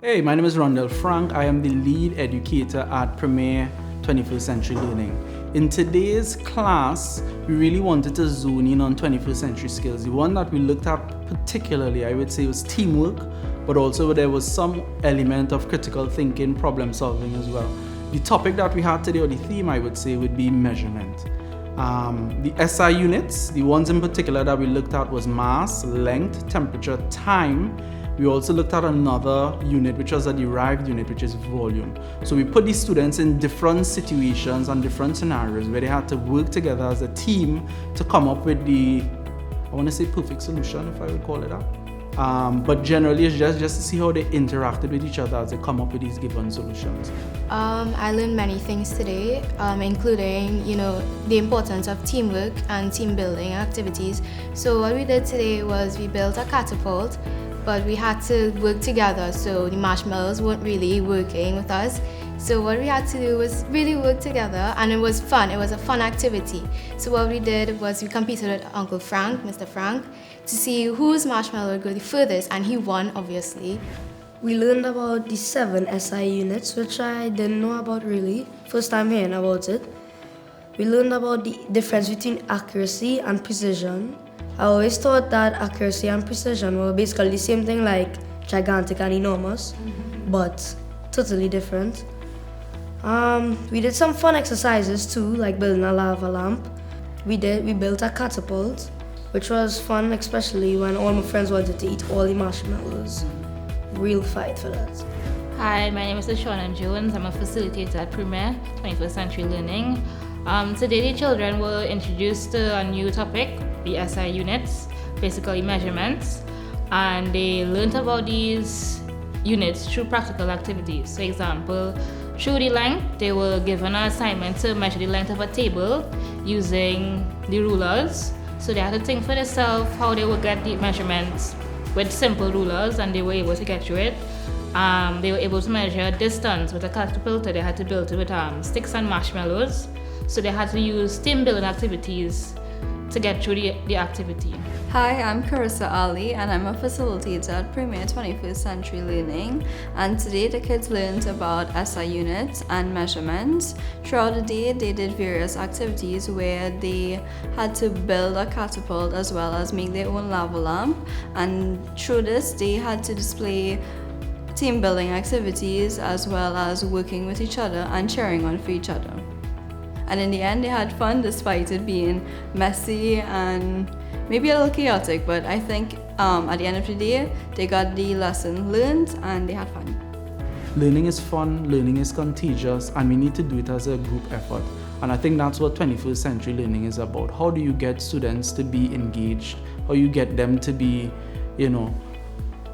Hey, my name is Rondell Frank. I am the lead educator at Premier 21st Century Learning. In today's class, we really wanted to zone in on 21st century skills. The one that we looked at particularly, I would say, was teamwork, but also there was some element of critical thinking, problem solving as well. The topic that we had today, or the theme I would say, would be measurement. The SI units, the ones in particular that we looked at was mass, length, temperature, time. We also looked at another unit, which was a derived unit, which is volume. So we put these students in different situations and different scenarios where they had to work together as a team to come up with the, I want to say perfect solution, if I would call it that. But generally, it's just to see how they interacted with each other as they come up with these given solutions. I learned many things today, including, the importance of teamwork and team building activities. So what we did today was we built a catapult, but we had to work together, so the marshmallows weren't really working with us. So what we had to do was really work together, and it was fun. It was a fun activity. So what we did was we competed with Uncle Frank, Mr. Frank, to see whose marshmallow would go the furthest, and he won, obviously. We learned about the 7 SI units, which I didn't know about really. First time hearing about it. We learned about the difference between accuracy and precision. I always thought that accuracy and precision were basically the same thing, like gigantic and enormous, but totally different. We did some fun exercises too, like building a lava lamp. We built a catapult, which was fun, especially when all my friends wanted to eat all the marshmallows. Real fight for that. Hi, my name is Shauna Jones. I'm a facilitator at Premier 21st Century Learning. Today the children were introduced to a new topic, the SI units, basically measurements, and they learned about these units through practical activities. For example, through the length, they were given an assignment to measure the length of a table using the rulers. So they had to think for themselves how they would get the measurements with simple rulers, and they were able to get through it. They were able to measure distance with a catapult. They had to build it with sticks and marshmallows. So they had to use team building activities to get through the activity. Hi, I'm Carissa Ali, and I'm a facilitator at Premier 21st Century Learning. And today the kids learned about SI units and measurements. Throughout the day, they did various activities where they had to build a catapult as well as make their own lava lamp. And through this, they had to display team building activities as well as working with each other and cheering on for each other. And in the end, they had fun despite it being messy and maybe a little chaotic, but I think at the end of the day, they got the lesson learned and they had fun. Learning is fun, learning is contagious, and we need to do it as a group effort. And I think that's what 21st century learning is about. How do you get students to be engaged? How you get them to be,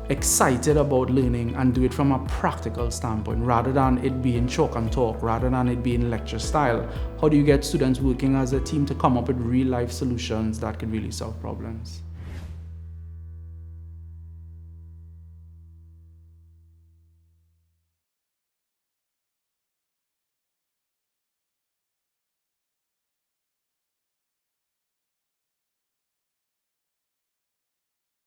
excited about learning and do it from a practical standpoint rather than it being chalk and talk, rather than it being lecture style. How do you get students working as a team to come up with real life solutions that can really solve problems?